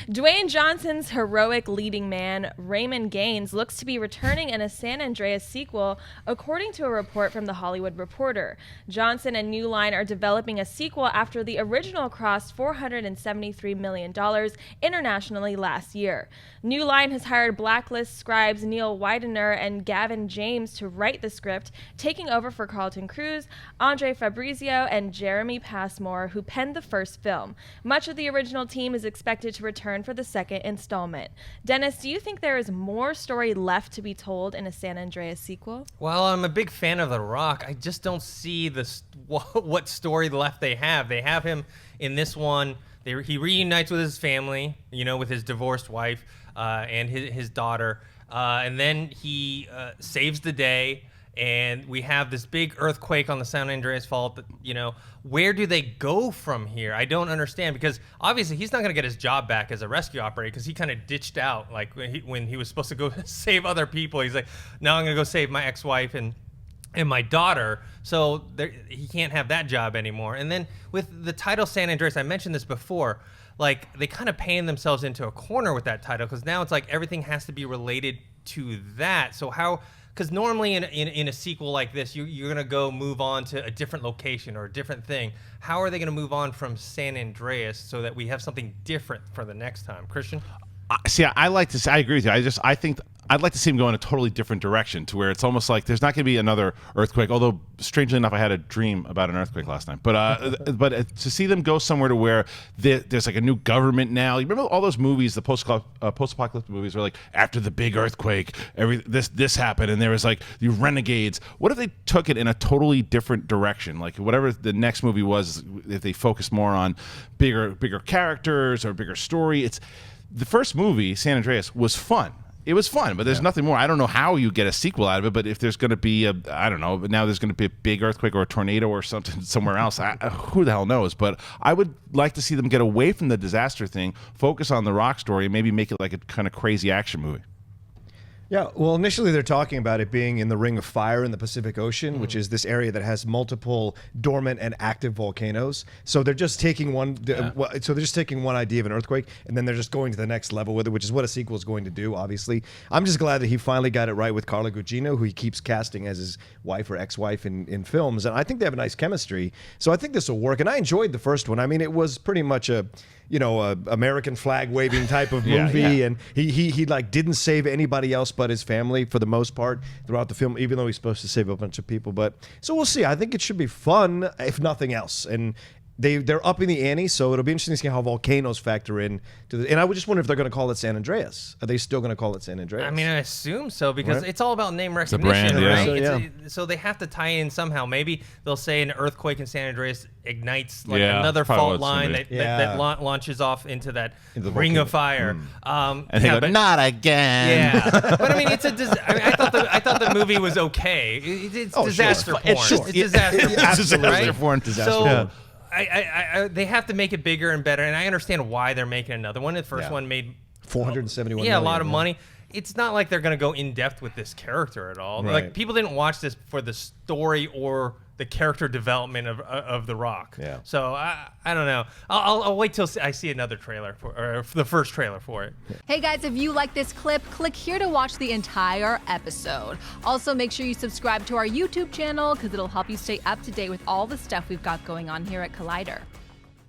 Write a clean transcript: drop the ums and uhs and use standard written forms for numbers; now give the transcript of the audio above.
Dwayne Johnson's heroic leading man, Raymond Gaines, looks to be returning in a San Andreas sequel, according to a report from The Hollywood Reporter. Johnson and New Line are developing a sequel after the original crossed $473 million internationally last year. New Line has hired Blacklist scribes Neil Widener and Gavin James to write the script, taking over for Carlton Cuse, Fabrizio and Jeremy Passmore, who penned the first film. Much of the original team is expected to return for the second installment. Dennis, do you think there is more story left to be told in a San Andreas sequel? Well, I'm a big fan of The Rock. I just don't see what story left they have. They have him in this one. He reunites with his family, with his divorced wife and his daughter. And then he saves the day. And we have this big earthquake on the San Andreas Fault. Where do they go from here? I don't understand, because obviously he's not going to get his job back as a rescue operator, because he kind of ditched out like when he was supposed to go save other people. He's like, now I'm going to go save my ex-wife and my daughter. So he can't have that job anymore. And then with the title San Andreas, I mentioned this before, like they kind of painted themselves into a corner with that title, because now it's like everything has to be related to that. So how? Because normally in a sequel like this, you're going to move on to a different location or a different thing. How are they going to move on from San Andreas so that we have something different for the next time? Christian? I agree with you. I think I'd like to see him go in a totally different direction, to where it's almost like there's not going to be another earthquake. Although, strangely enough, I had a dream about an earthquake last night. But to see them go somewhere to where there's like a new government now. You remember all those movies, the post-apocalyptic movies, where like after the big earthquake, this happened, and there was like the renegades. What if they took it in a totally different direction? Like whatever the next movie was, if they focused more on bigger characters or bigger story. It's the first movie, San Andreas, was fun. It was fun, but there's nothing more. I don't know how you get a sequel out of it, but if there's going to be but now there's going to be a big earthquake or a tornado or something somewhere else, who the hell knows? But I would like to see them get away from the disaster thing, focus on the Rock story, and maybe make it like a kind of crazy action movie. Yeah, well, initially they're talking about it being in the Ring of Fire in the Pacific Ocean, which is this area that has multiple dormant and active volcanoes. So they're just taking one. So they're just taking one idea of an earthquake, and then they're just going to the next level with it, which is what a sequel is going to do. Obviously, I'm just glad that he finally got it right with Carla Gugino, who he keeps casting as his wife or ex-wife in films, and I think they have a nice chemistry. So I think this will work. And I enjoyed the first one. I mean, it was pretty much a American flag waving type of movie, and he like didn't save anybody else but his family for the most part throughout the film, even though he's supposed to save a bunch of people. But so we'll see. I think it should be fun, if nothing else. And they're upping the ante, so it'll be interesting to see how volcanoes factor in and I would just wonder if they're going to call it San Andreas. Are they still going to call it San Andreas? I mean, I assume so, because it's all about name recognition, brand, right? So they have to tie in somehow. Maybe they'll say an earthquake in San Andreas ignites another fault line that launches off into that Ring of Fire. And they go, not again. Yeah, but I mean, I thought the movie was okay. It's disaster porn. It's disaster porn. So. They have to make it bigger and better, and I understand why they're making another one. The first one made $471 million. A lot of money. It's not like they're going to go in depth with this character at all. Right. Like, people didn't watch this for the story or the character development of The Rock. Yeah. So I don't know. I'll wait till I see another trailer or the first trailer for it. Hey guys, if you like this clip, click here to watch the entire episode. Also, make sure you subscribe to our YouTube channel, because it'll help you stay up to date with all the stuff we've got going on here at Collider.